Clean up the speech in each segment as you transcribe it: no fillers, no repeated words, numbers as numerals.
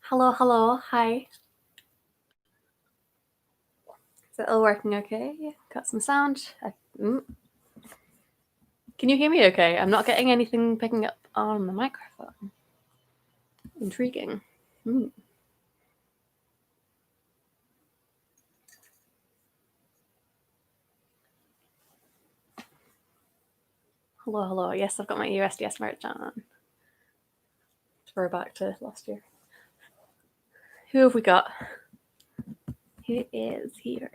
Hello, hello, hi. Is it all working okay? Got some sound. Can you hear me okay? I'm not getting anything picking up on the microphone. Intriguing. Hello, hello. Yes, I've got my EUSDS merch on. We're back to last year. Who have we got? Who is here?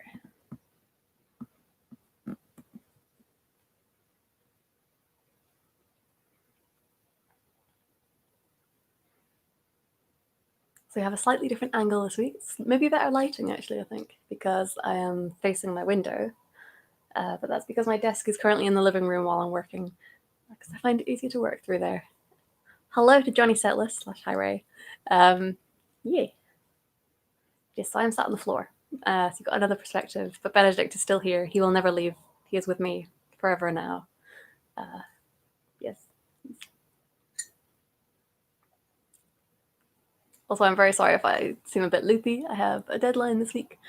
So we have a slightly different angle this week. It's maybe better lighting, actually, I think, because I am facing my window. But that's because my desk is currently in the living room while I'm working, because I find it easier to work through there. Hello to Johnny Setlist / Hi Ray. Yeah. Yes, so I'm sat on the floor. So you've got another perspective. But Benedict is still here. He will never leave. He is with me forever now. Yes. Also, I'm very sorry if I seem a bit loopy. I have a deadline this week,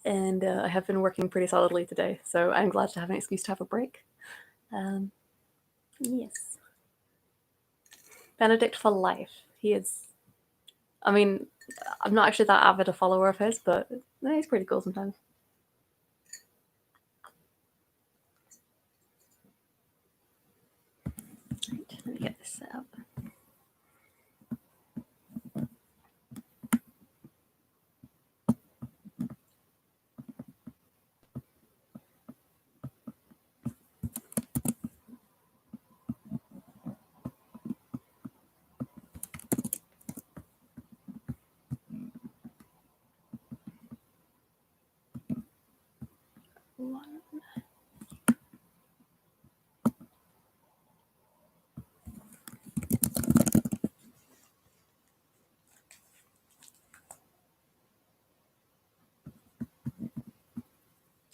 and I have been working pretty solidly today. So I'm glad to have an excuse to have a break. Yes. Benedict for life. He is. I mean, I'm not actually that avid a follower of his, but he's pretty cool sometimes. Right, let me get this set up. One.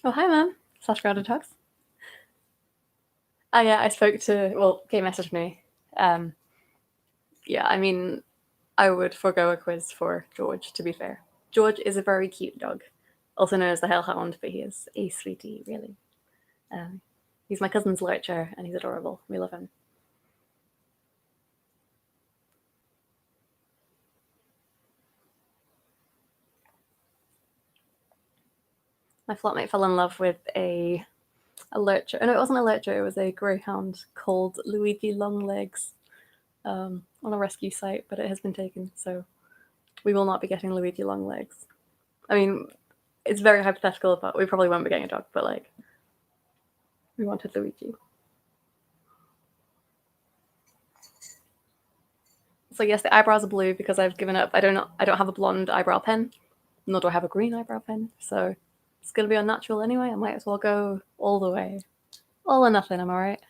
Oh, hi, Mom. Slash Grounded Talks. Yeah, I spoke to, well, Kay messaged me. Yeah, I mean, I would forego a quiz for George, to be fair. George is a very cute dog, also known as the Hellhound, but he is a sweetie, really. He's my cousin's lurcher, and he's adorable. We love him. My flatmate fell in love with a lurcher. Oh, no, it wasn't a lurcher, it was a greyhound called Luigi Longlegs on a rescue site, but it has been taken, so we will not be getting Luigi Longlegs. I mean, it's very hypothetical, but we probably won't be getting a dog, but like, we wanted Luigi. So yes, the eyebrows are blue because I've given up. I don't have a blonde eyebrow pen, nor do I have a green eyebrow pen. So it's gonna be unnatural anyway. I might as well go all the way, all or nothing. Am I right?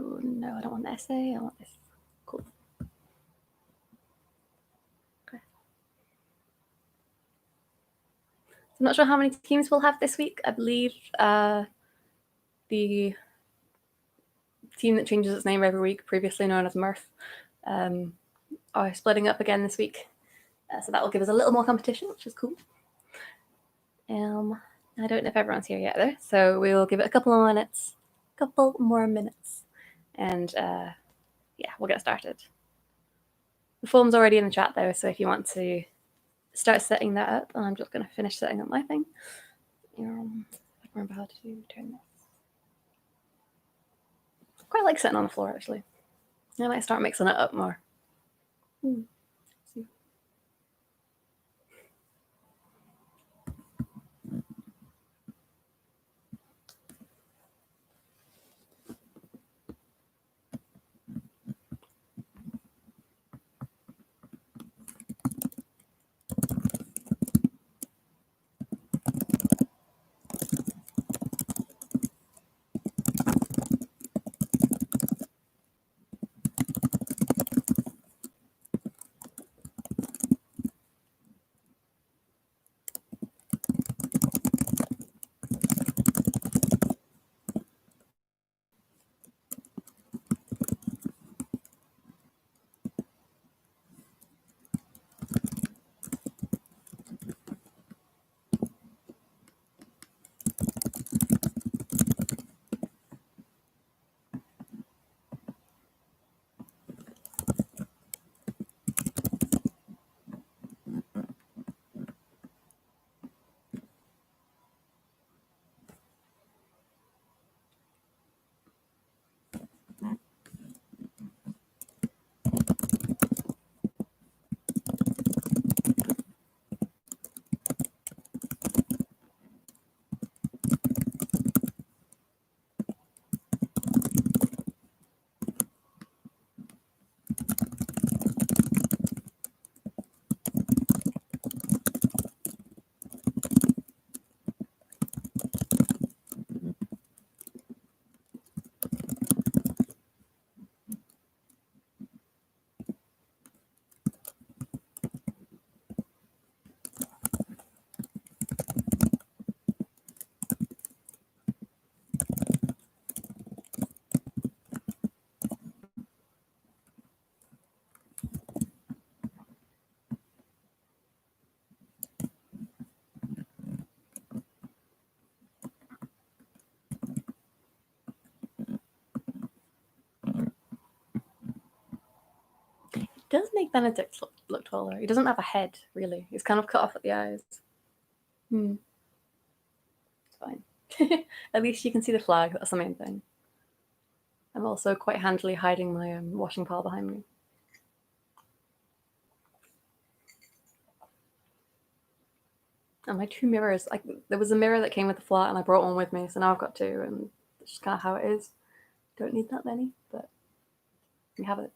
No, I don't want the essay. I want this. Cool. Okay. I'm not sure how many teams we'll have this week. I believe the team that changes its name every week, previously known as Murph, are splitting up again this week. So that will give us a little more competition, which is cool. I don't know if everyone's here yet, though, so we will give it a couple more minutes. And yeah, we'll get started. The form's already in the chat, though, so if you want to start setting that up, I'm just going to finish setting up my thing. I remember how to turn this. I quite like sitting on the floor, actually. I might start mixing it up more. does make Benedict look taller. He doesn't have a head, really. He's kind of cut off at the eyes. It's fine. At least you can see the flag. That's the main thing. I'm also quite handily hiding my washing pile behind me. And my 2 mirrors, like there was a mirror that came with the flat and I brought one with me, so now I've got 2, and that's just kind of how it is. Don't need that many, but we have it.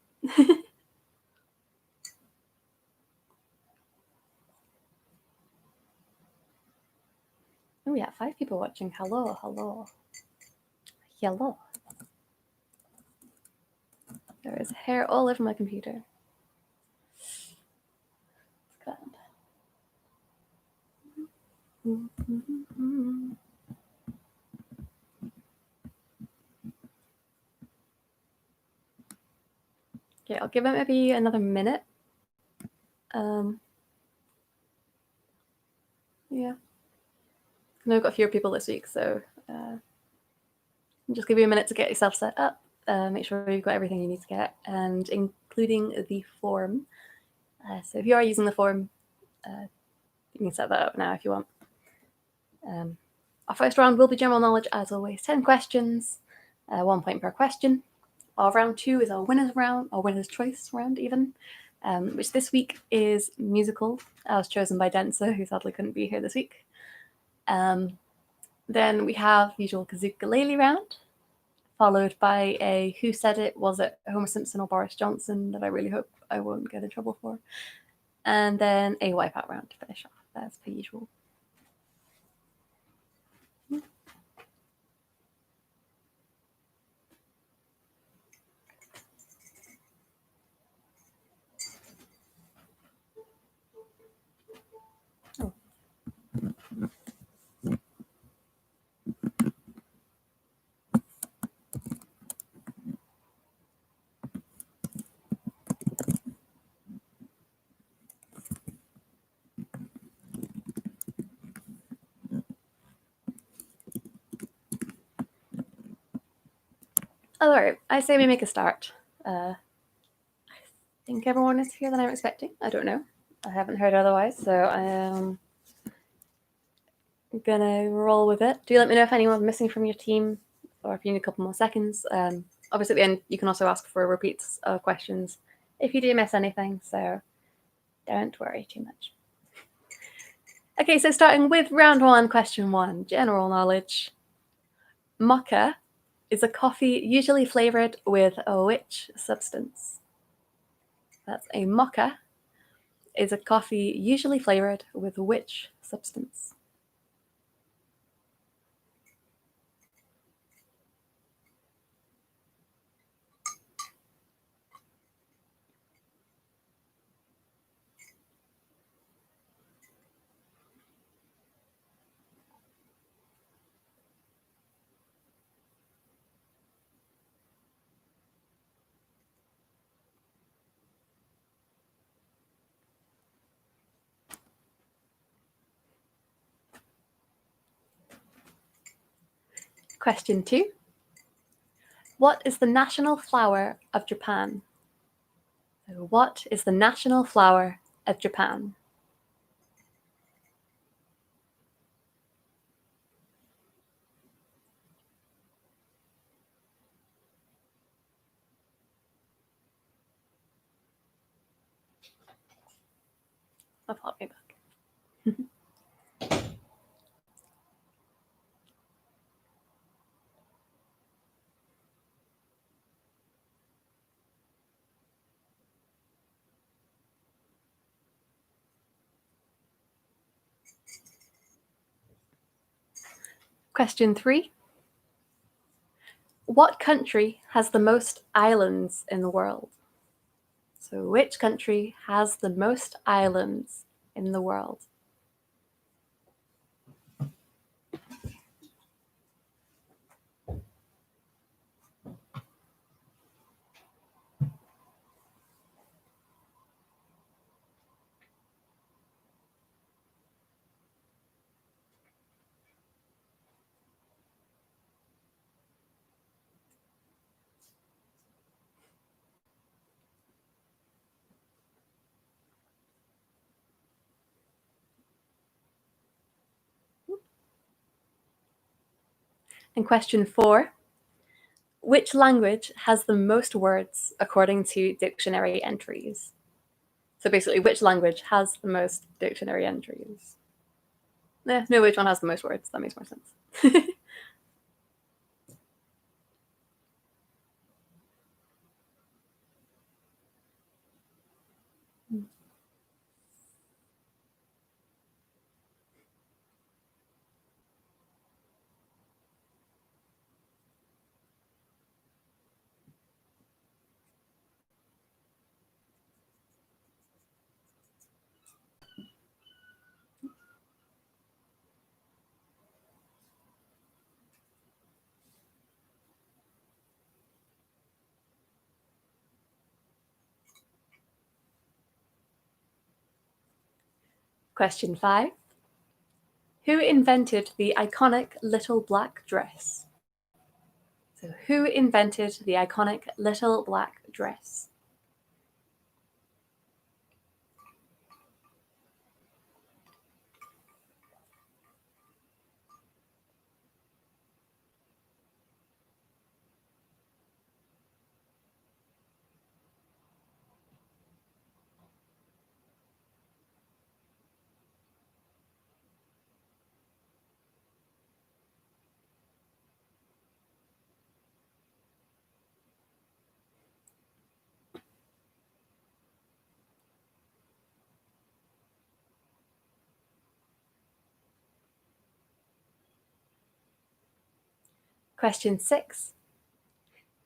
Oh yeah, 5 people watching. Hello, hello. Hello. There is hair all over my computer. It's good. Okay, I'll give it maybe another minute. Yeah. I know I've got fewer people this week, so just give you a minute to get yourself set up. Make sure you've got everything you need to get, and including the form. So if you are using the form, you can set that up now if you want. Our first round will be general knowledge, as always. 10 questions, 1 point per question. Our round 2 is our winner's round, or winner's choice round even, which this week is musical. I was chosen by Denser, who sadly couldn't be here this week. Then we have usual Kazookalele round, followed by a Who Said It? Was it Homer Simpson or Boris Johnson? That I really hope I won't get in trouble for. And then a Wipeout round to finish off, as per usual. Oh. All right, I say we make a start. I think everyone is here that I'm expecting. I don't know. I haven't heard otherwise, so I am gonna roll with it. Do let me know if anyone's missing from your team, or if you need a couple more seconds. Obviously, at the end, you can also ask for repeats of questions if you do miss anything, so don't worry too much. Okay, so starting with round 1, question 1, general knowledge. Mocha is a coffee usually flavored with which substance? That's a mocha is a coffee usually flavored with which substance? Question 2. What is the national flower of Japan? So what is the national flower of Japan? I'll pop me back. Question 3. What country has the most islands in the world? So which country has the most islands in the world? And question 4, which language has the most words according to dictionary entries? So basically, which language has the most dictionary entries? No, which one has the most words? That makes more sense. Question 5. Who invented the iconic little black dress? So who invented the iconic little black dress? Question 6.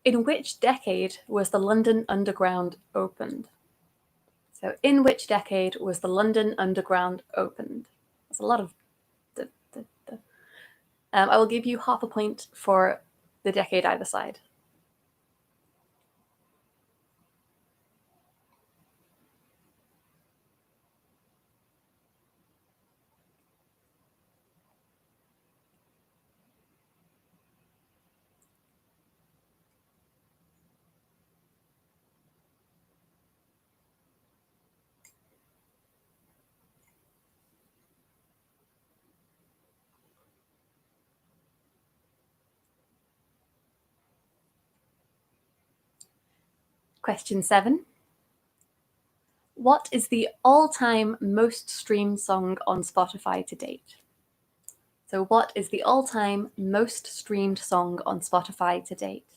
In which decade was the London Underground opened? So in which decade was the London Underground opened? That's a lot of I will give you half a point for the decade either side. Question 7. What is the all-time most streamed song on Spotify to date? So what is the all-time most streamed song on Spotify to date?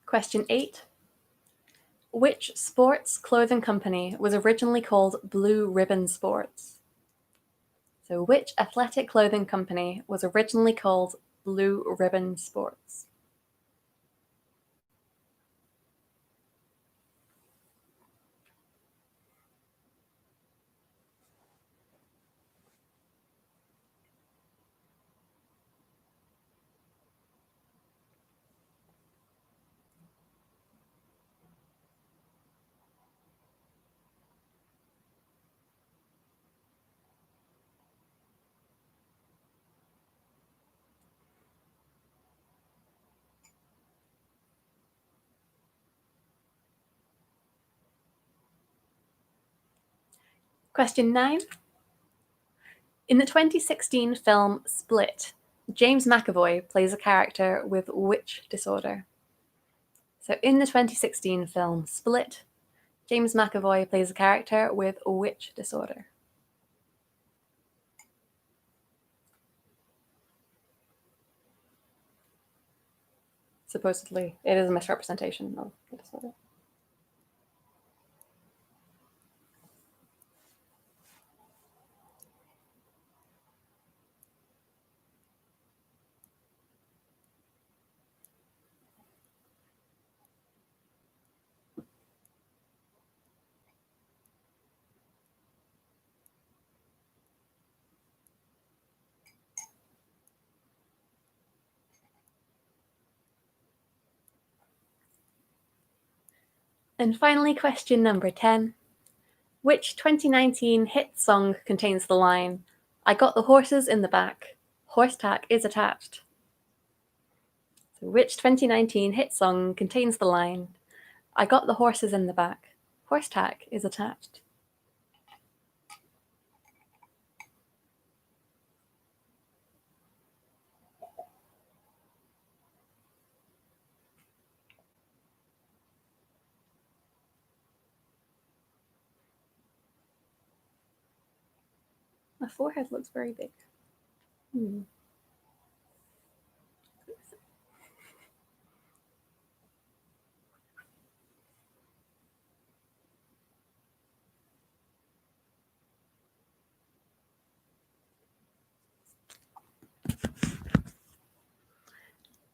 Question 8. Which sports clothing company was originally called Blue Ribbon Sports? So which athletic clothing company was originally called Blue Ribbon Sports? Question 9. In the 2016 film Split, James McAvoy plays a character with which disorder? So in the 2016 film Split, James McAvoy plays a character with which disorder? Supposedly, it is a misrepresentation of the disorder. And finally, question number 10. Which 2019 hit song contains the line, "I got the horses in the back, horse tack is attached"? So which 2019 hit song contains the line, "I got the horses in the back, horse tack is attached"? My forehead looks very big.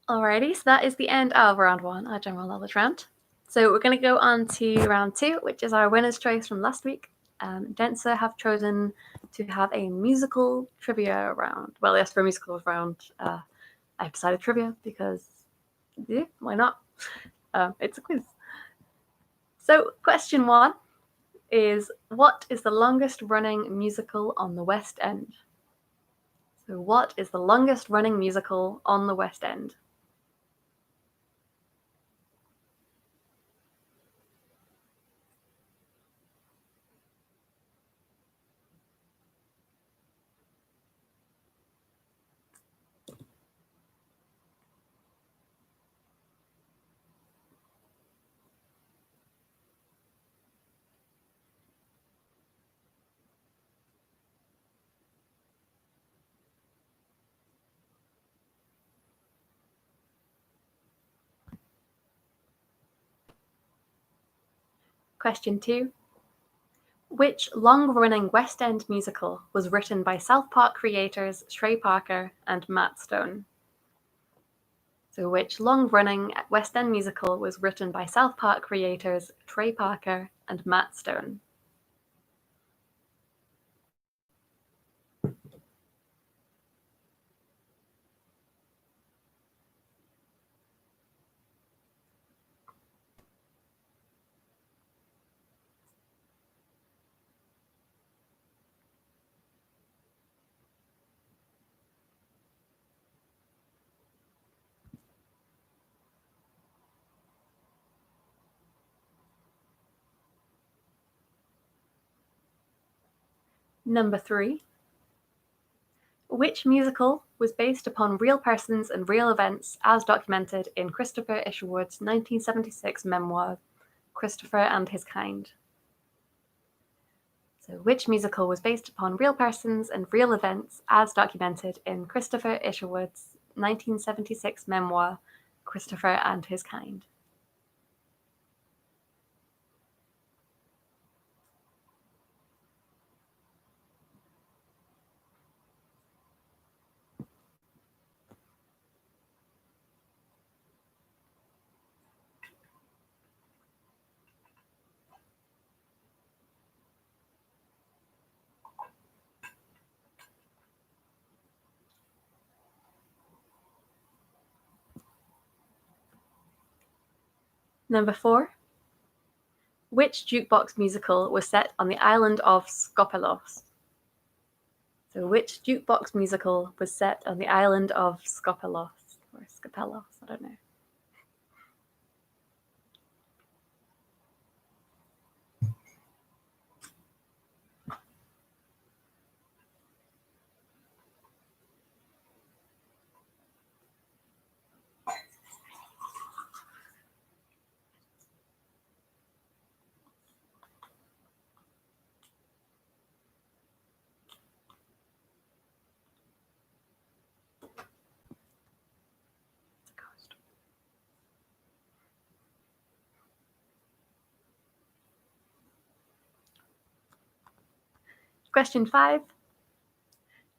Alrighty, so that is the end of round 1, our general knowledge round. So we're going to go on to round 2, which is our winner's choice from last week. Densa have chosen to have a musical trivia round. Well, yes, for a musical round, I've decided trivia because, yeah, why not? It's a quiz. So question 1 is, what is the longest running musical on the West End? So what is the longest running musical on the West End? Question 2. Which long-running West End musical was written by South Park creators Trey Parker and Matt Stone? So which long-running West End musical was written by South Park creators Trey Parker and Matt Stone? Number 3. Which musical was based upon real persons and real events as documented in Christopher Isherwood's 1976 memoir, Christopher and His Kind? So which musical was based upon real persons and real events as documented in Christopher Isherwood's 1976 memoir, Christopher and His Kind? Number 4. Which jukebox musical was set on the island of Skopelos? So which jukebox musical was set on the island of Skopelos? Or Skopelos, I don't know. Question 5.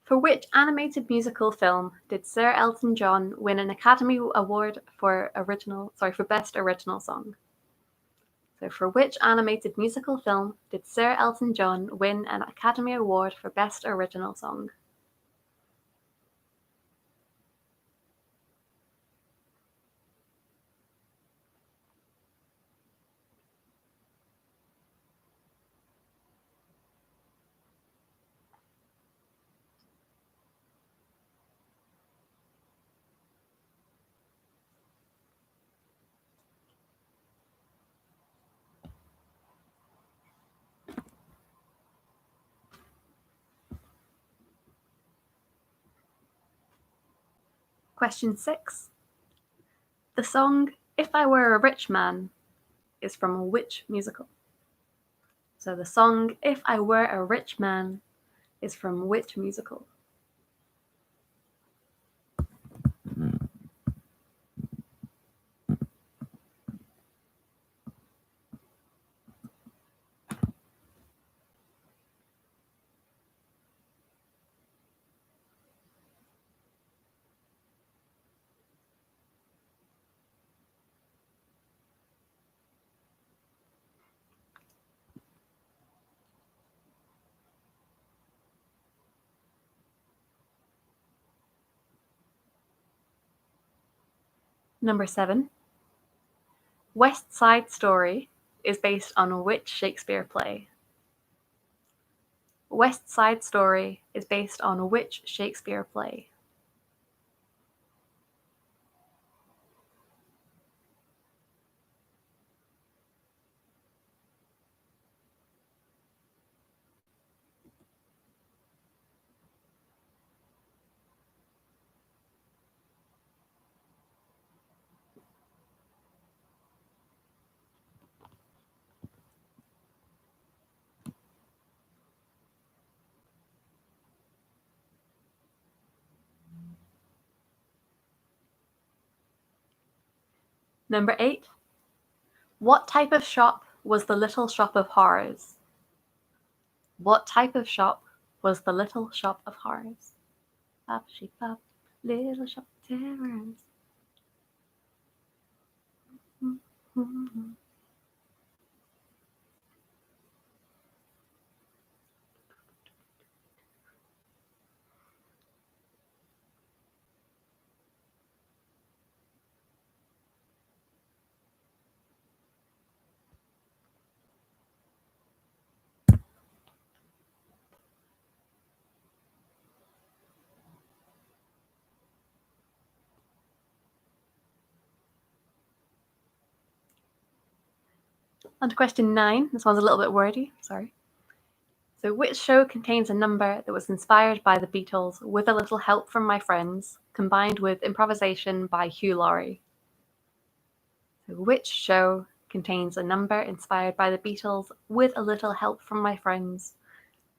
For which animated musical film did Sir Elton John win an Academy Award for Best Original Song? So for which animated musical film did Sir Elton John win an Academy Award for Best Original Song? question 6. The song If I Were a Rich Man is from which musical? So the song If I Were a Rich Man is from which musical? Number 7. West Side Story is based on which Shakespeare play? West Side Story is based on which Shakespeare play? Number 8. What type of shop was the Little Shop of Horrors? What type of shop was the Little Shop of Horrors? Pop, she pop, Little Shop of Terrors. On to question 9. This one's a little bit wordy, sorry. So which show contains a number that was inspired by the Beatles with a little help from my friends, combined with improvisation by Hugh Laurie? So which show contains a number inspired by the Beatles with a little help from my friends,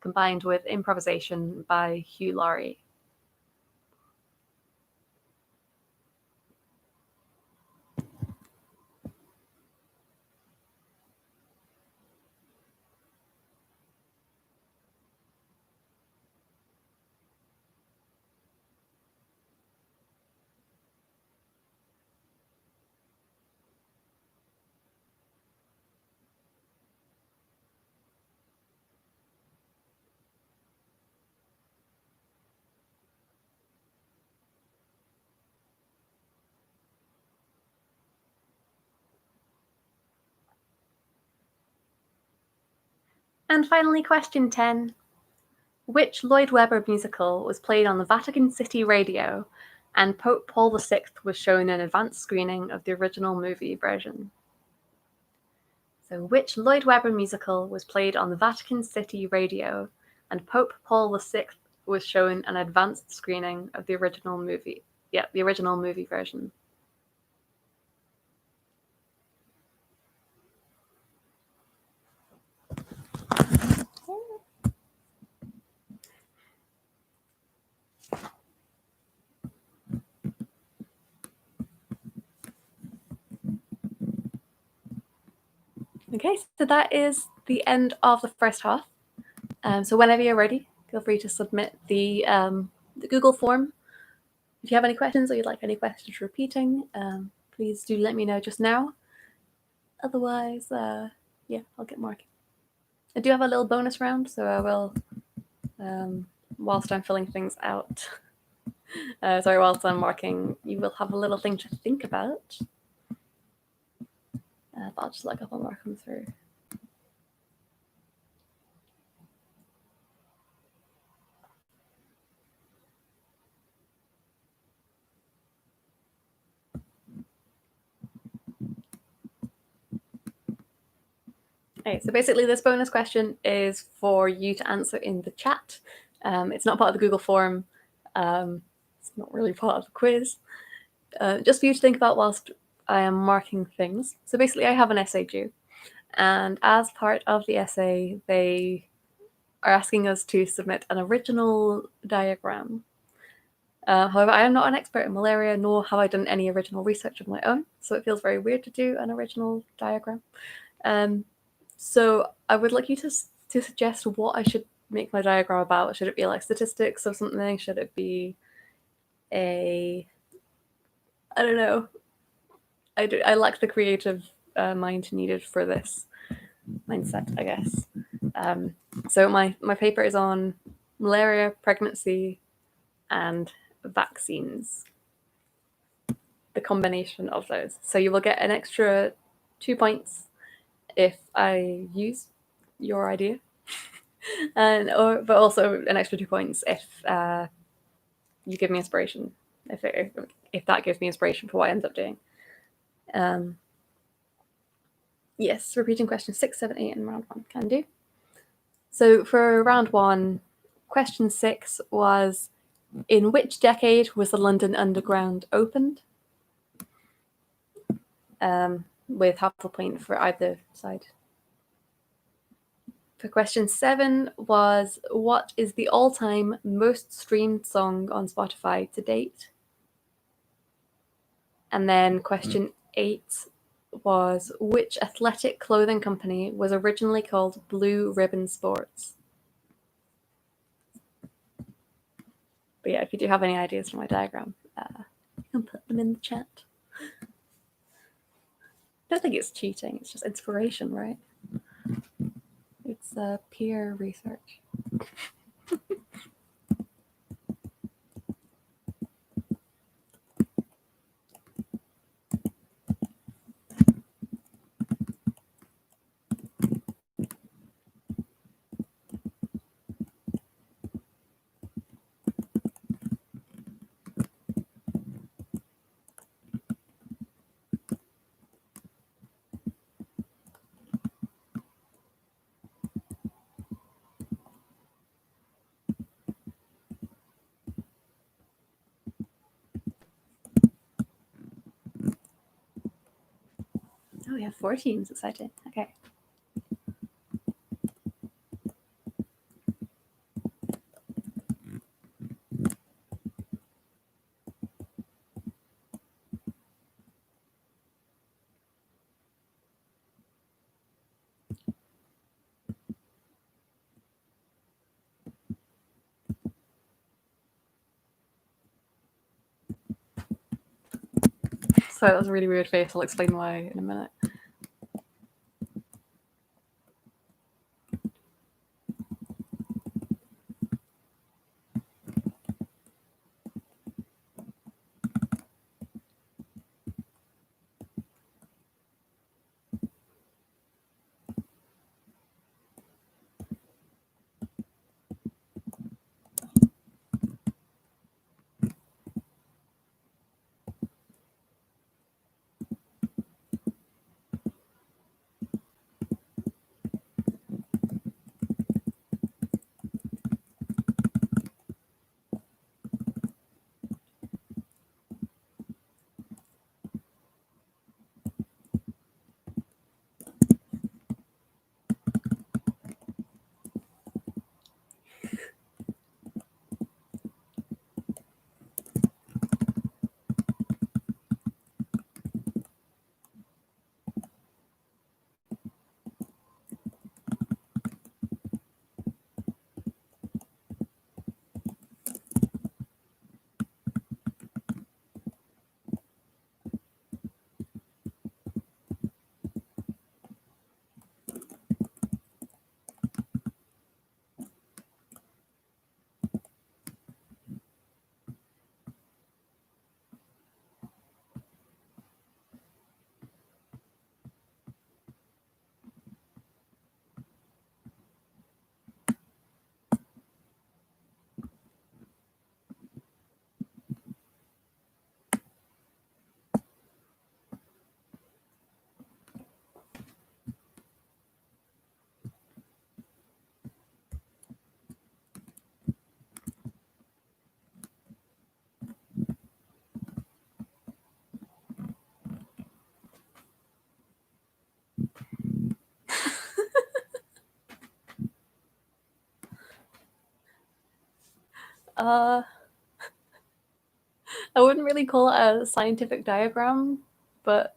combined with improvisation by Hugh Laurie? And finally, question 10. Which Lloyd Webber musical was played on the Vatican City radio and Pope Paul VI was shown an advanced screening of the original movie version? So which Lloyd Webber musical was played on the Vatican City radio and Pope Paul VI was shown an advanced screening of the original movie? Yeah, the original movie version. Okay, so that is the end of the first half. So whenever you're ready, feel free to submit the Google form. If you have any questions or you'd like any questions repeating, please do let me know just now. Otherwise, yeah, I'll get marking. I do have a little bonus round, so I will, whilst I'm filling things out, whilst I'm marking, you will have a little thing to think about. But I'll just look up and work them through. Okay, so basically this bonus question is for you to answer in the chat. It's not part of the Google form, It's not really part of the quiz. Just for you to think about whilst I am marking things. So basically, I have an essay due, and as part of the essay, they are asking us to submit an original diagram. However, I am not an expert in malaria, nor have I done any original research of my own, so it feels very weird to do an original diagram. So I would like you to suggest what I should make my diagram about. Should it be like statistics or something? Should it be I don't know. I lack the creative mind needed for this mindset, I guess. So my paper is on malaria, pregnancy, and vaccines. The combination of those. So you will get an extra 2 points if I use your idea, but also an extra 2 points if you give me inspiration. If that gives me inspiration for what I end up doing. Yes, repeating questions 6, 7, 8 in round 1 can do. So for round 1, question 6 was, in which decade was the London Underground opened? With half a point for either side. For question 7 was, what is the all-time most streamed song on Spotify to date? And then question 8 was, which athletic clothing company was originally called Blue Ribbon Sports? But yeah, if you do have any ideas for my diagram, you can put them in the chat. I don't think it's cheating, it's just inspiration, right? It's peer research. Oh, we have 4 teams, exciting. Okay. So that was a really weird face. I'll explain why in a minute. I wouldn't really call it a scientific diagram, but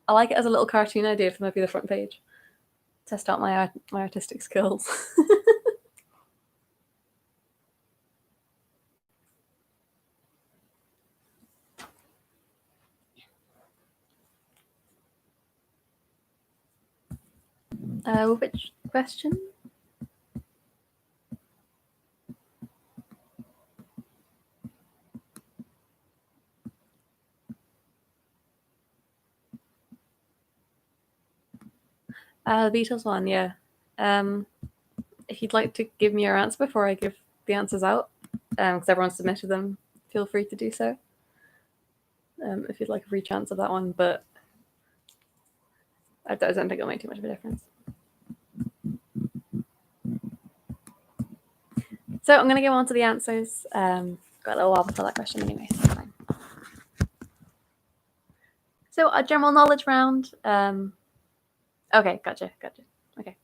I like it as a little cartoon idea for maybe the front page. Test out my artistic skills. Which question? The Beatles one, yeah. If you'd like to give me your answer before I give the answers out, because everyone submitted them, feel free to do so. If you'd like a free chance of that one, but I don't think it'll make too much of a difference. So I'm going to go on to the answers. Got a little while before that question anyway, so fine. So a general knowledge round. Okay, gotcha. Okay.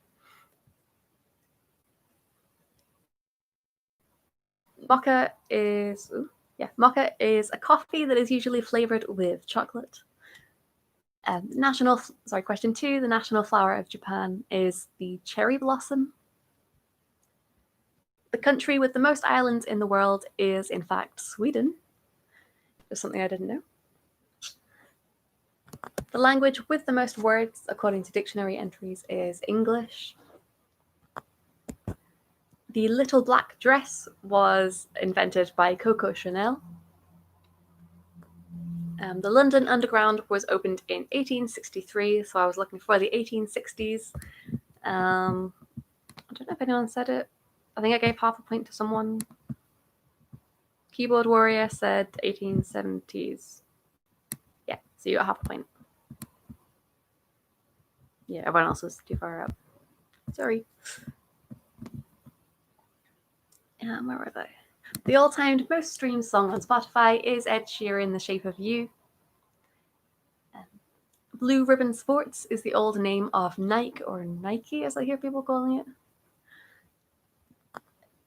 Mocha is a coffee that is usually flavored with chocolate. Question 2, the national flower of Japan is the cherry blossom. The country with the most islands in the world is, in fact, Sweden. Just something I didn't know. The language with the most words, according to dictionary entries, is English. The little black dress was invented by Coco Chanel. The London Underground was opened in 1863, so I was looking for the 1860s. I don't know if anyone said it. I think I gave half a point to someone. Keyboard Warrior said 1870s. Yeah, so you got half a point. Yeah, everyone else was too far out. Sorry. Where were they? The all-time most streamed song on Spotify is Ed Sheeran, The Shape of You. Blue Ribbon Sports is the old name of Nike, or Nike as I hear people calling it.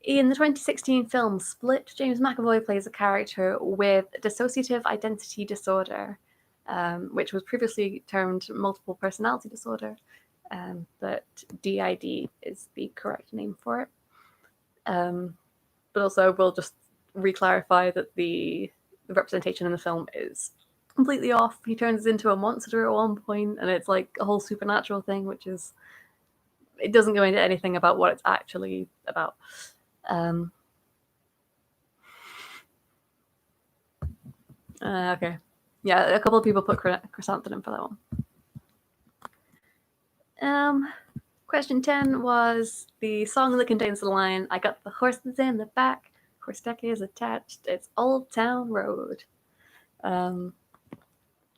In the 2016 film Split, James McAvoy plays a character with dissociative identity disorder, which was previously termed multiple personality disorder, but DID is the correct name for it. But also, we'll just re-clarify that the representation in the film is completely off. He turns into a monster at one point, and it's like a whole supernatural thing, which is... It doesn't go into anything about what it's actually about. Okay. Yeah, a couple of people put chrysanthemum for that one. Question 10 was the song that contains the line, I got the horses in the back, horse deck is attached, it's Old Town Road.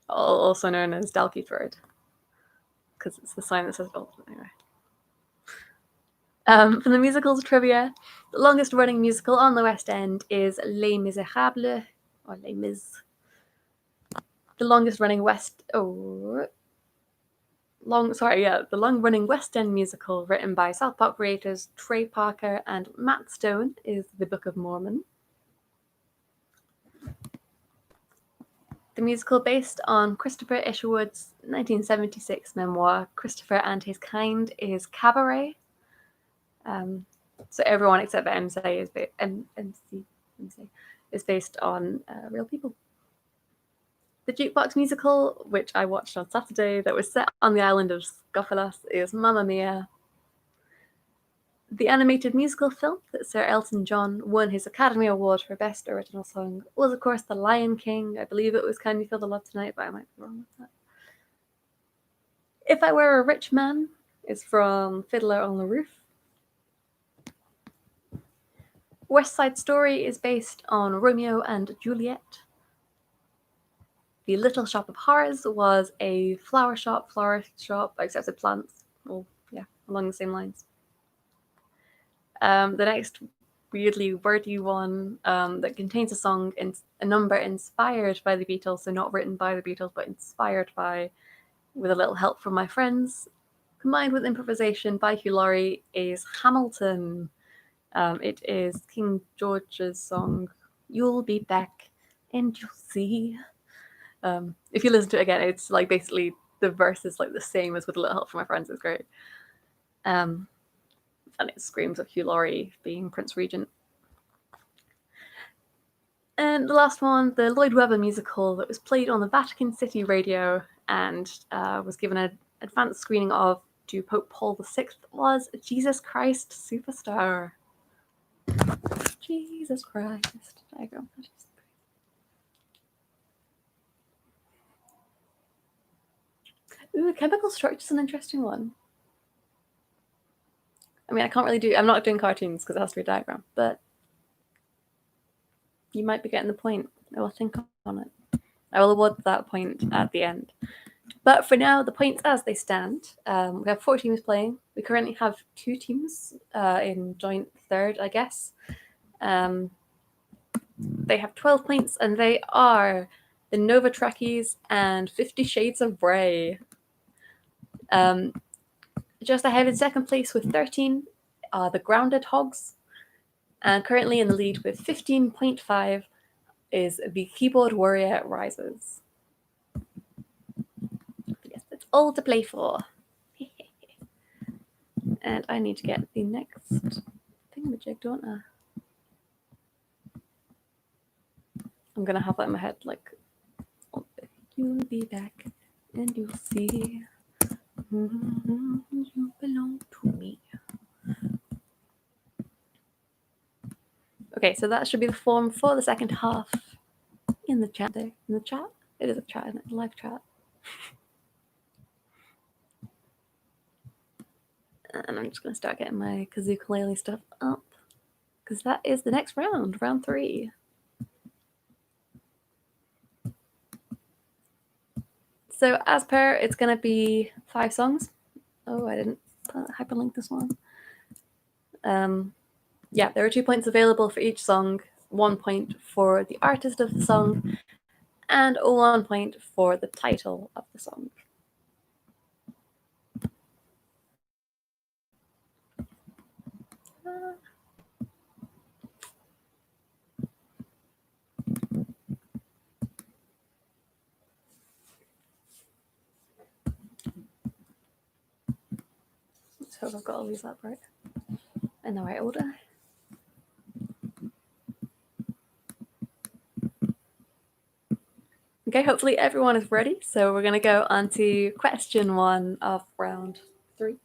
Also known as Dalkeith Road, because it's the sign that says Old. Anyway. For the musicals trivia, the longest running musical on the West End is Les Miserables, or Les Mis. The longest running the long-running West End musical written by South Park creators Trey Parker and Matt Stone is The Book of Mormon. The musical based on Christopher Isherwood's 1976 memoir Christopher and His Kind is Cabaret. So everyone except for MC is based on real people. The jukebox musical, which I watched on Saturday, that was set on the island of Scofilas, is Mamma Mia. The animated musical film that Sir Elton John won his Academy Award for Best Original Song was, of course, The Lion King. I believe it was Can You Feel the Love Tonight, but I might be wrong with that. If I Were a Rich Man is from Fiddler on the Roof. West Side Story is based on Romeo and Juliet. The Little Shop of Horrors was a florist shop, except with plants. Well, yeah, along the same lines. The next weirdly wordy one that contains a number inspired by the Beatles, so not written by the Beatles, but inspired by, with a little help from my friends, combined with improvisation by Hugh Laurie, is Hamilton. It is King George's song, "You'll Be Back and You'll See." If you listen to it again, it's like basically the verse is like the same as with "A Little Help from My Friends." It's great. And it screams of Hugh Laurie being Prince Regent. And the last one, the Lloyd Webber musical that was played on the Vatican City radio and was given an advanced screening of to Pope Paul VI, was Jesus Christ Superstar. Jesus Christ. Diagram. Ooh, chemical structure is an interesting one. I mean, I'm not doing cartoons because it has to be a diagram, but you might be getting the point. I will think on it. I will award that point at the end. But for now, the points as they stand, we have 4 teams playing. We currently have 2 teams in joint third, I guess. They have 12 points, and they are the Nova Trekkies and 50 Shades of Grey. Just ahead in second place with 13 are the Grounded Hogs. And currently in the lead with 15.5 is the Keyboard Warrior Rises. Yes, it's all to play for. And I need to get the next thingamajig, don't I? I'm going to have that in my head, like, oh, you'll be back and you'll see. You belong to me. Okay, so that should be the form for the second half in the chat there. In the chat? It is a chat, isn't it? Live chat. And I'm just going to start getting my kazoo-ukulele stuff up because that is the next round, round 3. So as per, it's going to be 5 songs. Oh, I didn't hyperlink this one. Yeah, there are 2 points available for each song, 1 point for the artist of the song, and 1 point for the title of the song. Let's hope I've got all these up right in the right order. Okay, hopefully everyone is ready. So we're going to go on to question 1 of round 3.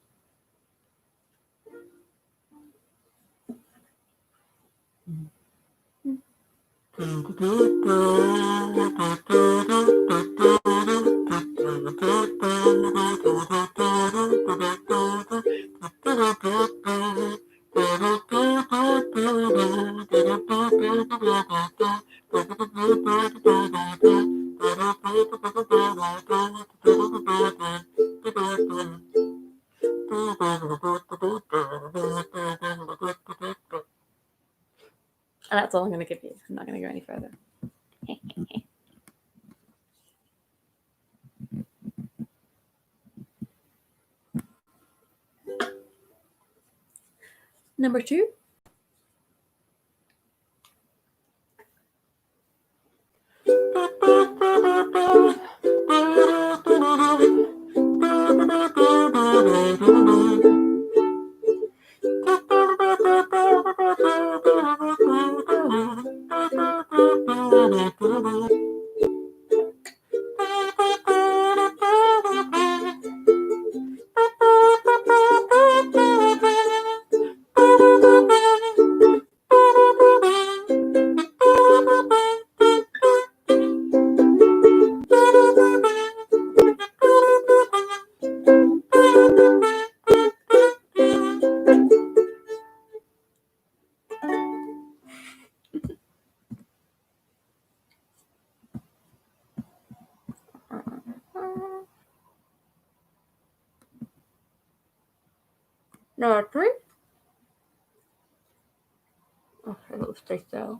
And that's all I'm going to give you. I'm not going to go any further. Number 2. Number 3. Okay, let's stay still.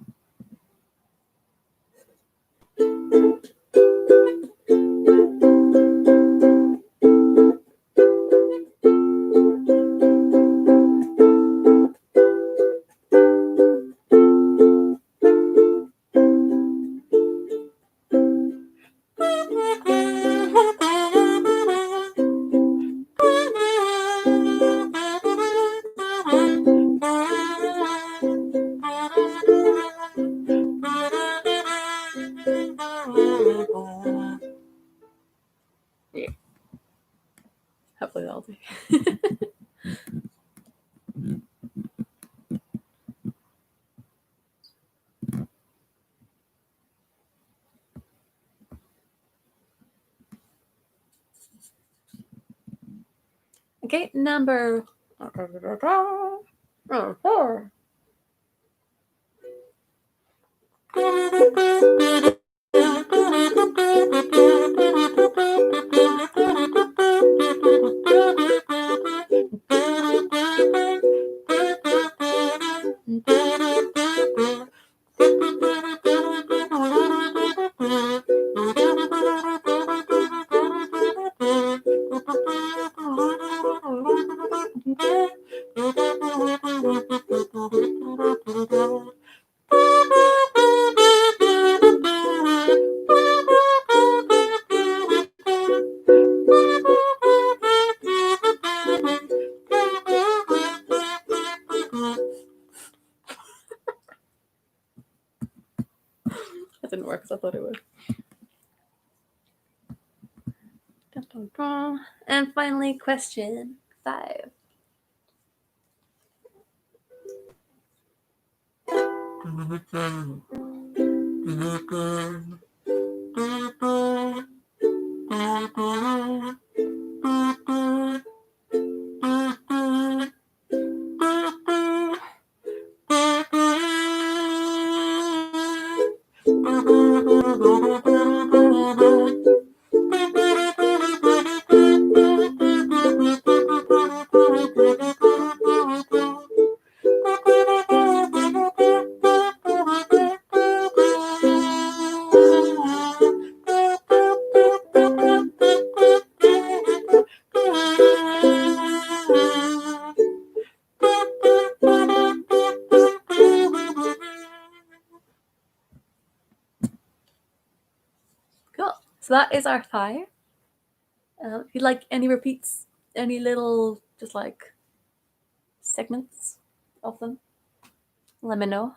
Okay, number... That didn't work as I thought it would. And finally, question 5. Cool. So that is our 5. If you'd like any repeats, any little just like segments of them, let me know.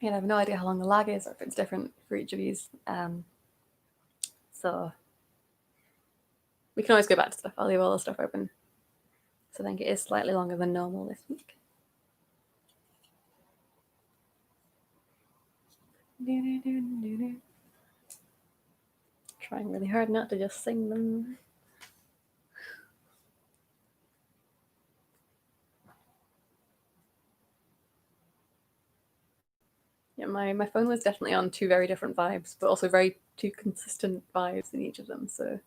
And I have no idea how long the lag is or if it's different for each of these. So we can always go back to stuff. I'll leave all the stuff open. So I think it is slightly longer than normal this week. Trying really hard not to just sing them. Yeah, my phone was definitely on 2 very different vibes, but also 2 consistent vibes in each of them. So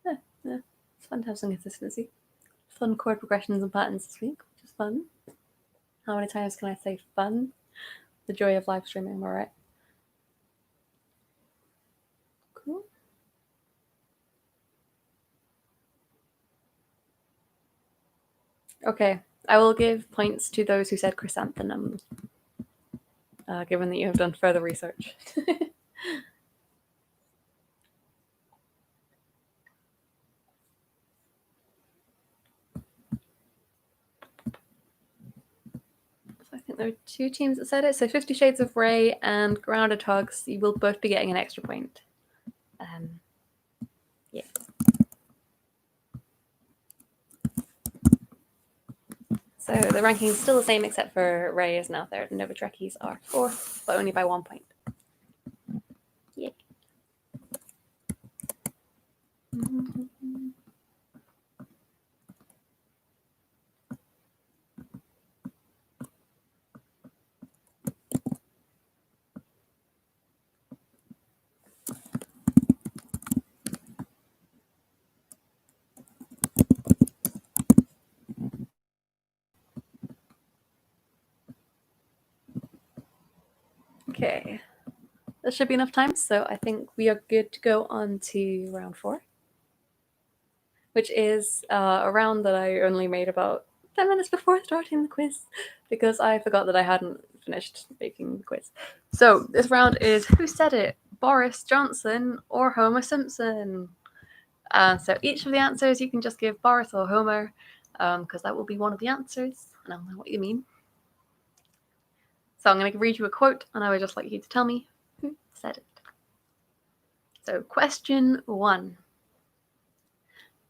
yeah, it's fun to have some consistency. Fun chord progressions and patterns this week, which is fun. How many times can I say fun? The joy of live streaming, all right? Cool. Okay, I will give points to those who said chrysanthemum, given that you have done further research. I think there are 2 teams that said it. So 50 Shades of Grey and Grounded Hugs, you will both be getting an extra point. Yeah. So the ranking is still the same, except for Ray is now 3rd and Nova Trekkies are 4th, but only by 1 point. Yeah. Okay, that should be enough time. So I think we are good to go on to round 4, which is a round that I only made about 10 minutes before starting the quiz because I forgot that I hadn't finished making the quiz. So this round is Who Said It? Boris Johnson or Homer Simpson? So each of the answers you can just give Boris or Homer because that will be one of the answers and I'll know what you mean. So I'm going to read you a quote and I would just like you to tell me who said it. So question 1.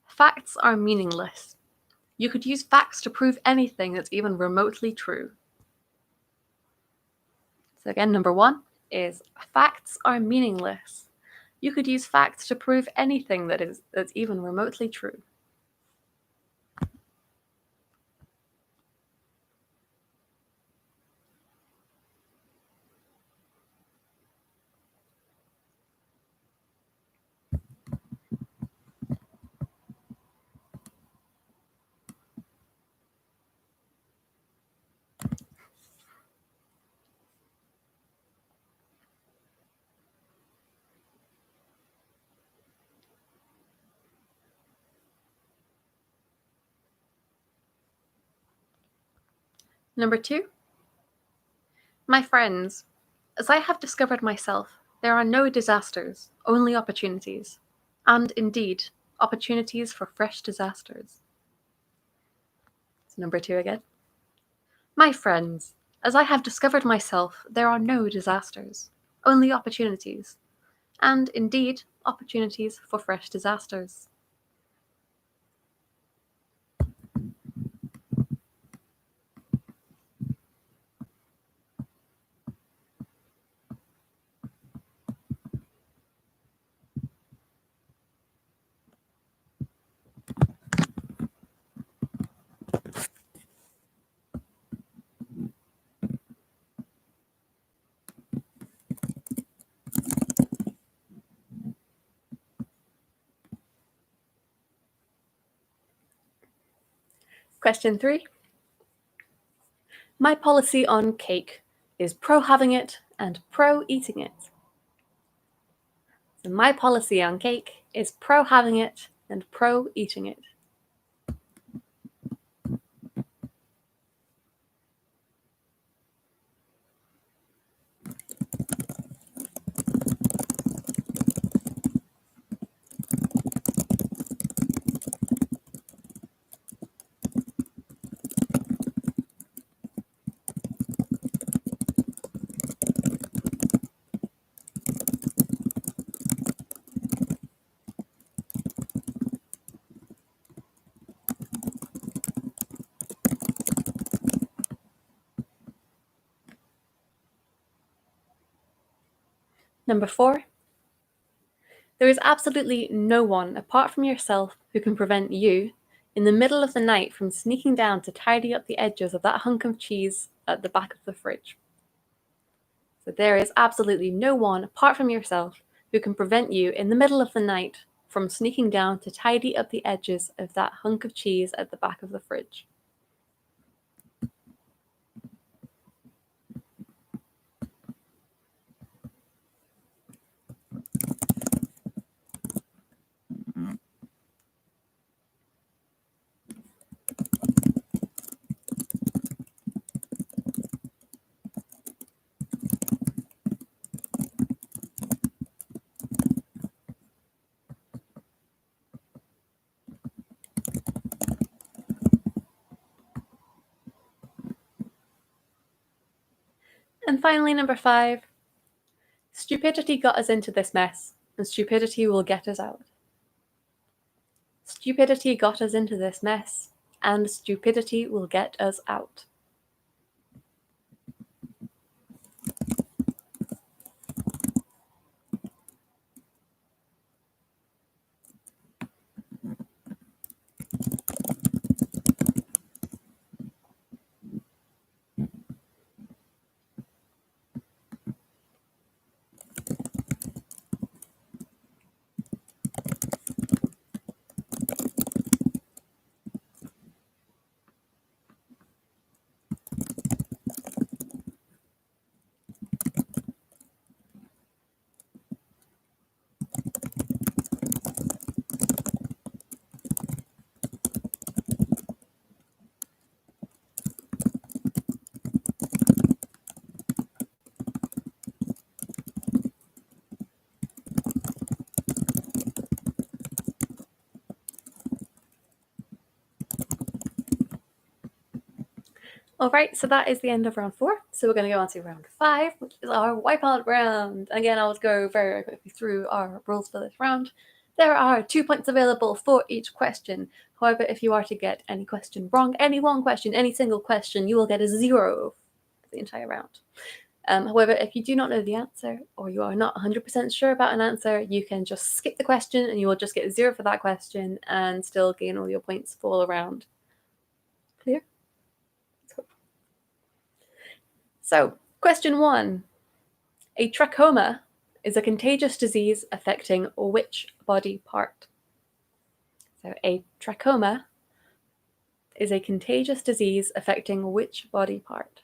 Facts are meaningless. You could use facts to prove anything that's even remotely true. So again, number 1 is facts are meaningless. You could use facts to prove anything that's even remotely true. Number 2. My friends, as I have discovered myself, there are no disasters, only opportunities. And indeed, opportunities for fresh disasters. It's number 2 again. My friends, as I have discovered myself, there are no disasters, only opportunities. And indeed, opportunities for fresh disasters. Question 3. My policy on cake is pro having it and pro eating it. So my policy on cake is pro having it and pro eating it. Number 4. There is absolutely no one apart from yourself who can prevent you, in the middle of the night, from sneaking down to tidy up the edges of that hunk of cheese at the back of the fridge. So there is absolutely no one apart from yourself who can prevent you, in the middle of the night, from sneaking down to tidy up the edges of that hunk of cheese at the back of the fridge. And finally, number 5. Stupidity got us into this mess, and stupidity will get us out. Stupidity got us into this mess, and stupidity will get us out. Alright, so that is the end of round 4. So we're going to go on to round 5, which is our wipeout round. Again, I'll go very quickly through our rules for this round. There are 2 points available for each question. However, if you are to get any question wrong, any one question, any single question, you will get a 0 for the entire round. However, if you do not know the answer or you are not 100% sure about an answer, you can just skip the question and you will just get 0 for that question and still gain all your points for all around. Clear? So, question 1. A trachoma is a contagious disease affecting which body part? So, a trachoma is a contagious disease affecting which body part?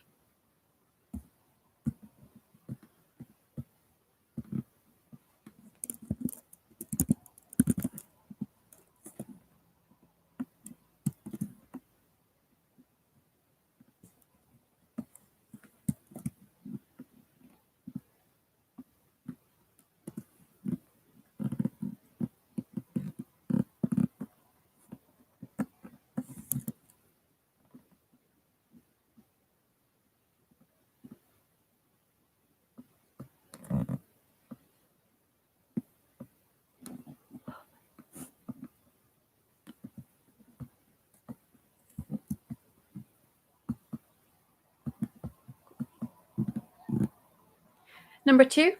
Number 2.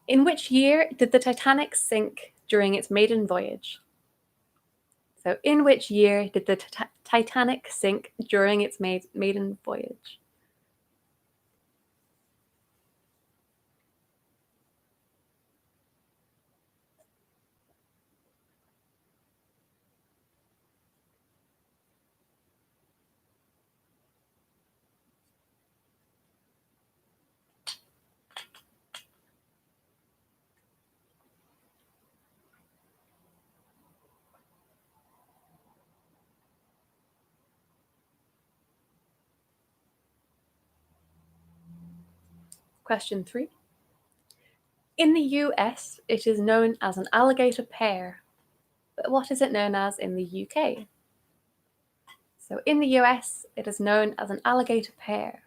In which year did the Titanic sink during its maiden voyage? So, in which year did the Titanic sink during its maiden voyage? Question 3. In the US, it is known as an alligator pear, but what is it known as in the UK? So, in the US, it is known as an alligator pear.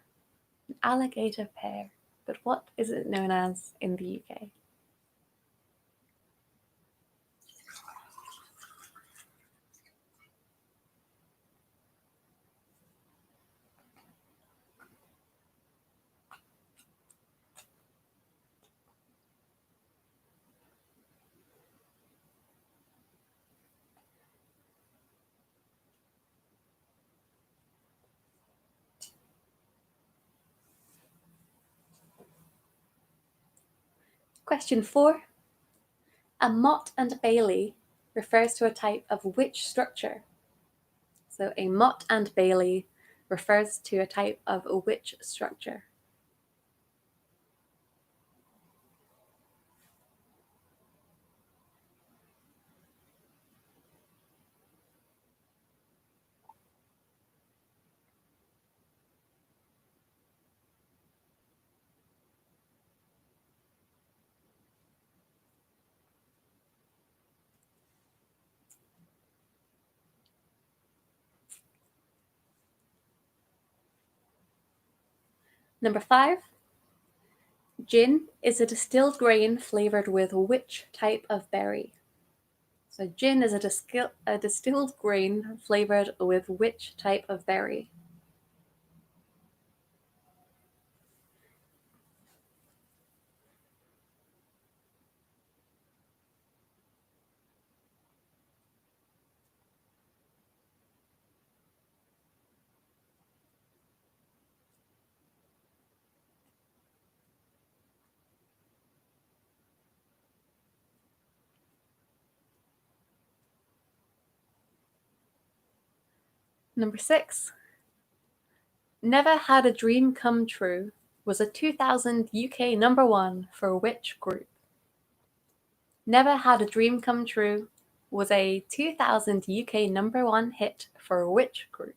An alligator pear, but what is it known as in the UK? Question 4. A Mott and Bailey refers to a type of which structure? So, a Mott and Bailey refers to a type of which structure? Number 5. Gin is a distilled grain flavored with which type of berry? So, gin is a distilled grain flavored with which type of berry? Number 6. Never Had a Dream Come True was a 2000 UK number 1 for which group? Never Had a Dream Come True was a 2000 UK number 1 hit for which group?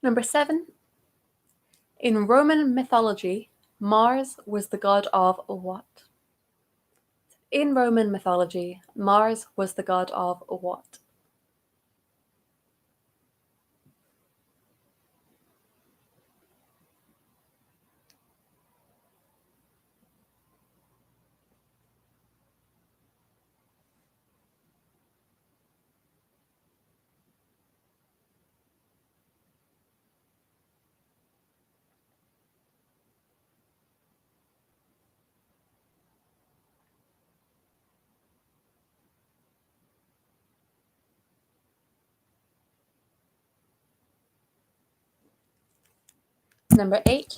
Number 7. In Roman mythology, Mars was the god of what? In Roman mythology, Mars was the god of what? Number 8.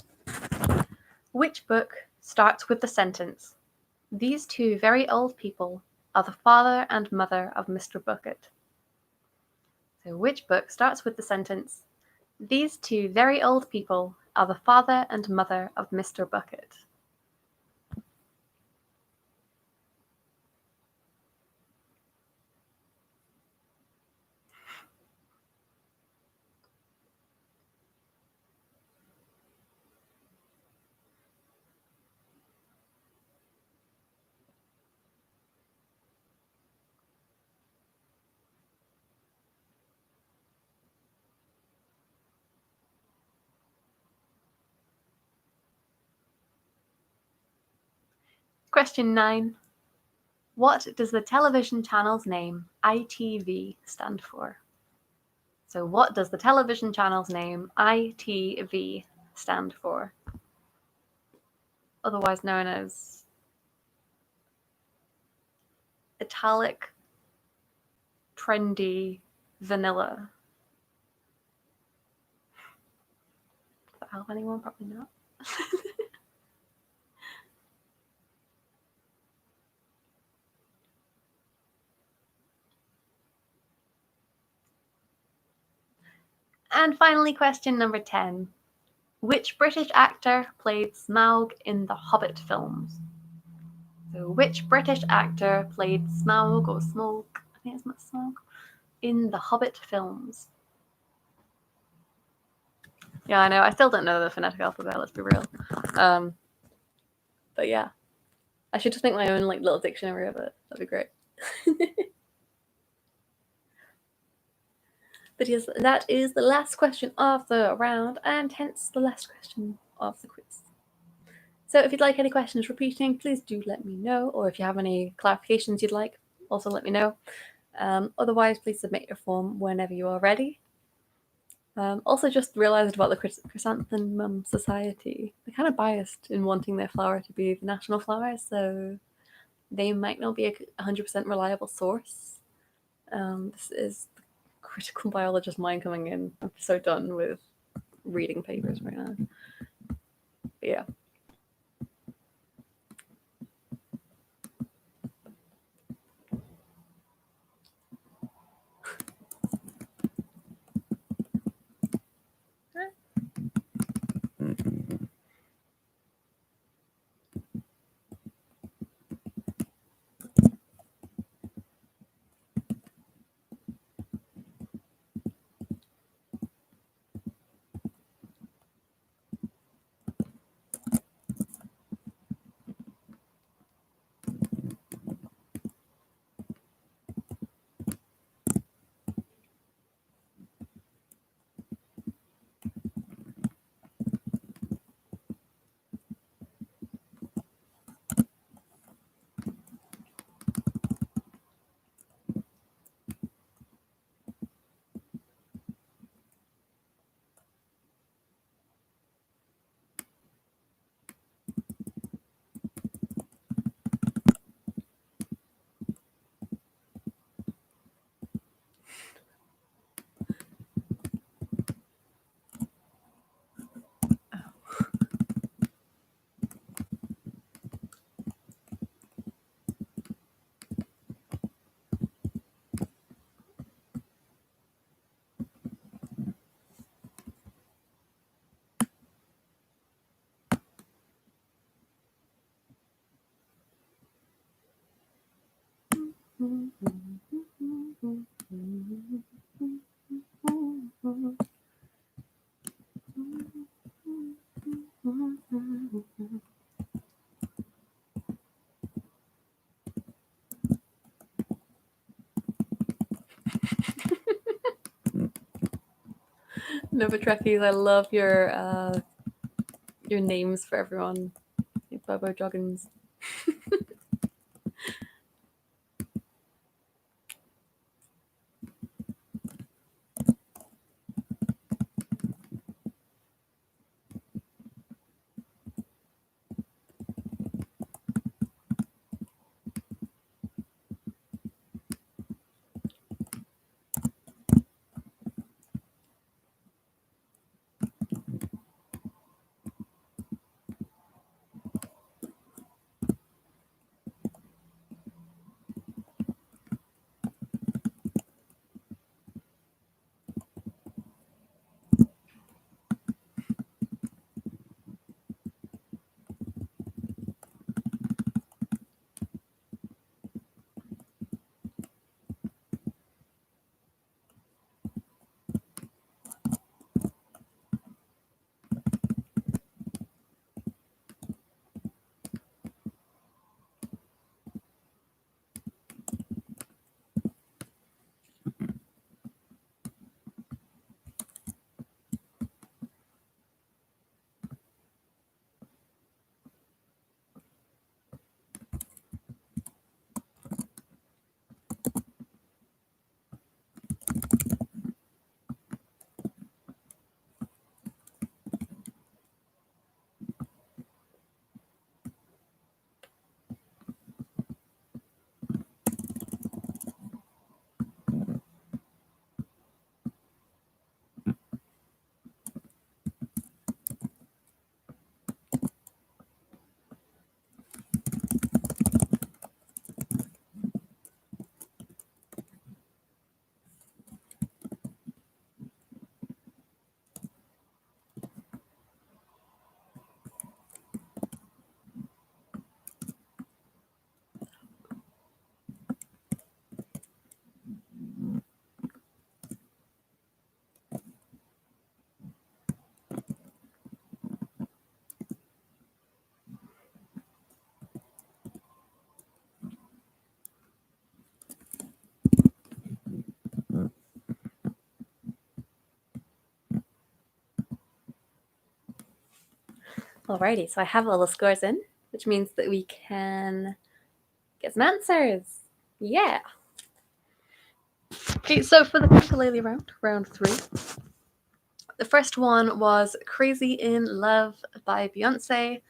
Which book starts with the sentence, "These two very old people are the father and mother of Mr. Bucket"? So which book starts with the sentence, "These two very old people are the father and mother of Mr. Bucket"? Question 9. What does the television channel's name, ITV, stand for? So what does the television channel's name, ITV, stand for? Otherwise known as italic, trendy, vanilla. Does that help anyone? Probably not. And finally, question number 10. Which British actor played Smaug in the Hobbit films? So which British actor played Smaug or Smaug, I think it's Smaug, in the Hobbit films? Yeah, I know. I still don't know the phonetic alphabet, let's be real. But yeah. I should just make my own little dictionary of it. That'd be great. But yes, that is the last question of the round, and hence the last question of the quiz. So if you'd like any questions repeating, please do let me know, or if you have any clarifications you'd like, also let me know. Otherwise, please submit your form whenever you are ready. Also, just realised about the Chrysanthemum Society. They're kind of biased in wanting their flower to be the national flower, so they might not be a 100% reliable source. This is the critical biologist mind coming in. I'm so done with reading papers right now. But yeah. No, but Trekkies, I love your names for everyone. Bobo Joggins. Alrighty, so I have all the scores in, which means that we can get some answers. Yeah. Okay, so for the ukulele round, round 3, the first one was Crazy in Love by Beyonce.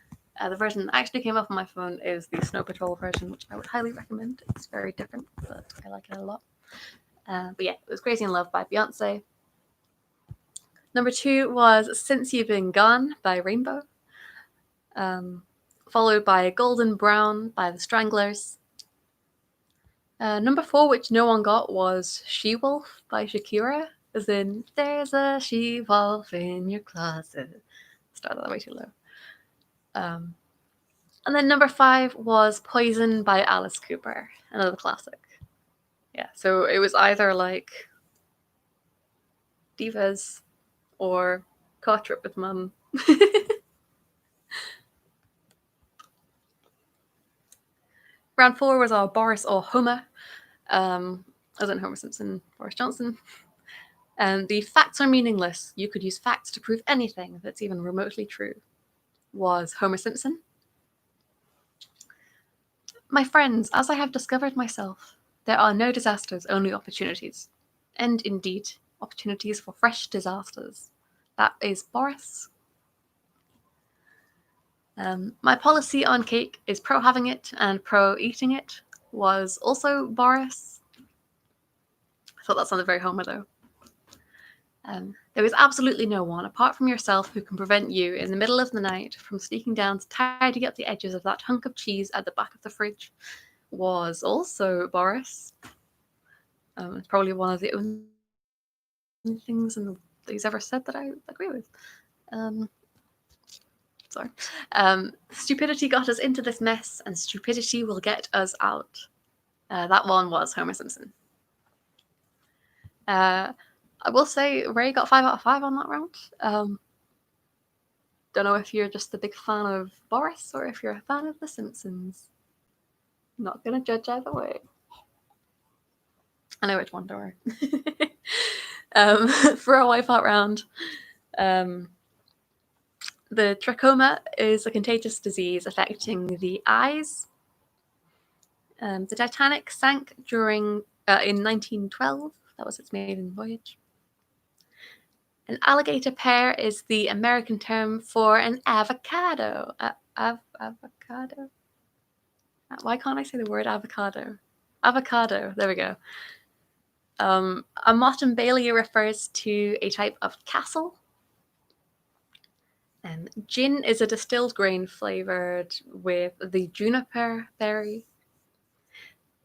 The version that actually came up on my phone is the Snow Patrol version, which I would highly recommend. It's very different, but I like it a lot. But yeah, it was Crazy in Love by Beyonce. Number 2 was Since You've Been Gone by Rainbow. Followed by Golden Brown by the Stranglers. Number 4, which no one got, was She-Wolf by Shakira, as in, there's a she-wolf in your closet. Started that way too low. And then number 5 was Poison by Alice Cooper, another classic. Yeah, so it was either like Divas or Caught Trip with Mum. Round 4 was Boris or Homer, as in Homer Simpson, Boris Johnson. And the facts are meaningless. You could use facts to prove anything that's even remotely true. Was Homer Simpson. My friends, as I have discovered myself, there are no disasters, only opportunities. And indeed, opportunities for fresh disasters. That is Boris. My policy on cake is pro having it and pro eating it was also Boris. I thought that sounded very Homer though. There is absolutely no one apart from yourself who can prevent you in the middle of the night from sneaking down to tidy up the edges of that hunk of cheese at the back of the fridge was also Boris. It's probably one of the only things that he's ever said that I agree with. Sorry. Stupidity got us into this mess, and stupidity will get us out. That one was Homer Simpson. I will say Ray got 5 out of 5 on that round. Don't know if you're just a big fan of Boris or if you're a fan of The Simpsons. Not gonna judge either way. I know which one, don't worry. For a wipeout round, the trachoma is a contagious disease affecting the eyes. The Titanic sank during in 1912. That was its maiden voyage. An alligator pear is the American term for an avocado. Avocado? Why can't I say the word avocado? Avocado. There we go. A motte and bailey refers to a type of castle. Gin is a distilled grain flavored with the juniper berry.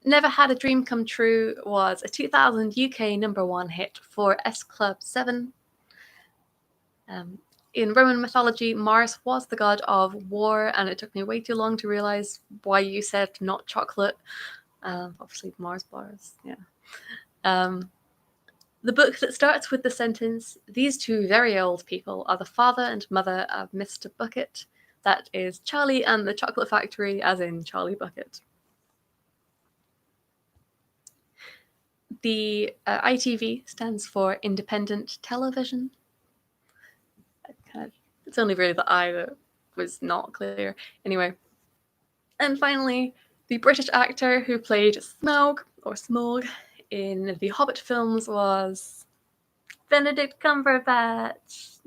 Never Had a Dream Come True was a 2000 UK #1 hit for S Club 7. In Roman mythology, Mars was the god of war, and it took me way too long to realize why you said not chocolate. Obviously, Mars bars, yeah. The book that starts with the sentence, "These two very old people are the father and mother of Mr. Bucket." That is Charlie and the Chocolate Factory, as in Charlie Bucket. The ITV stands for Independent Television. It's only really the I that was not clear. Anyway. And finally, the British actor who played Smaug, or Smaug, in the Hobbit films was Benedict Cumberbatch.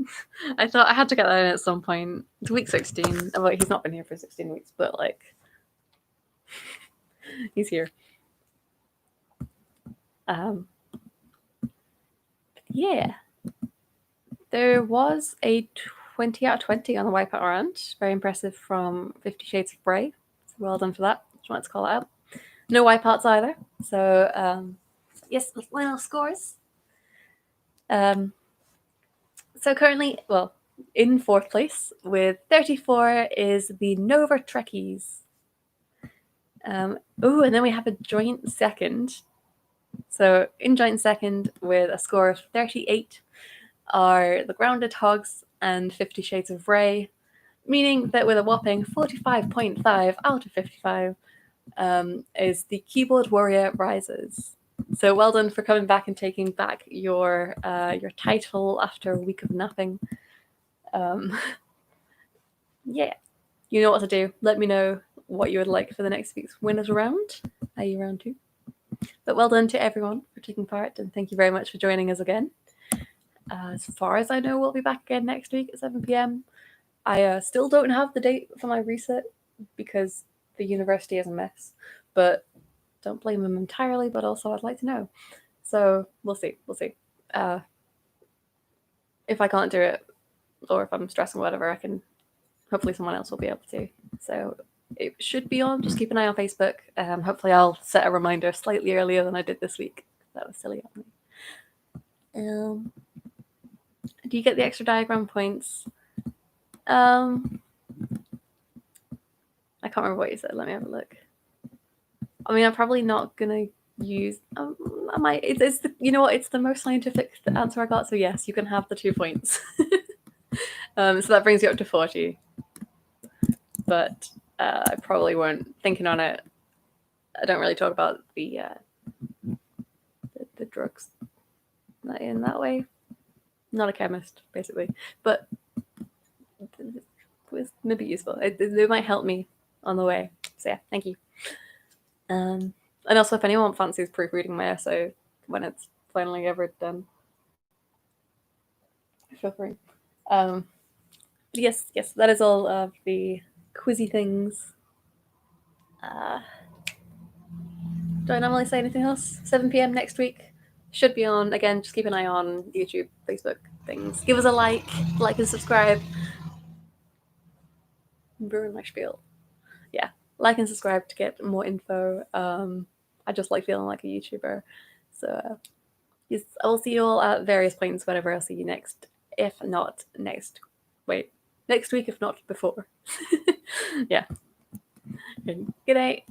I thought I had to get that in at some point. It's week 16. Well, he's not been here for 16 weeks, but like, he's here. Yeah. There was a 20 out of 20 on the Wipeout round. Very impressive from 50 Shades of Grey. So well done for that. Just wanted to call it out. No wipeouts either. So, yes, final scores. So currently, well, in 4th place with 34 is the Nova Trekkies. And then we have a joint second. So in joint second with a score of 38 are the Grounded Hogs and 50 Shades of Grey, meaning that with a whopping 45.5 out of 55 is the Keyboard Warrior Rises. So well done for coming back and taking back your title after a week of nothing. Yeah, you know what to do. Let me know what you would like for the next week's winners round, i.e. round 2. But well done to everyone for taking part, and thank you very much for joining us again. As far as I know, we'll be back again next week at 7 p.m. I still don't have the date for my reset because the university is a mess, but don't blame them entirely, but also I'd like to know. So we'll see. If I can't do it, or if I'm stressing whatever, I can, hopefully someone else will be able to. So it should be on. Just keep an eye on Facebook. Hopefully I'll set a reminder slightly earlier than I did this week. That was silly of me. Do you get the extra diagram points? I can't remember what you said. Let me have a look. I mean, I'm probably not gonna use. I might. It's the, you know what? It's the most scientific answer I got. So yes, you can have the 2 points. So that brings you up to 40. But I probably won't. Thinking on it, I don't really talk about the drugs in that way. Not a chemist, basically, but it was maybe useful. It might help me on the way. So yeah, thank you. And also, if anyone fancies proofreading my essay when it's finally ever done, feel free. Yes, that is all of the quizzy things. Do I normally say anything else? 7 p.m. next week. Should be on. Again, just keep an eye on YouTube, Facebook, things. Give us a like and subscribe. Ruin my spiel. Yeah, like and subscribe to get more info. I just like feeling like a YouTuber. So yes, I will see you all at various points whenever I'll see you next. If not next week, if not before. Yeah. Good night.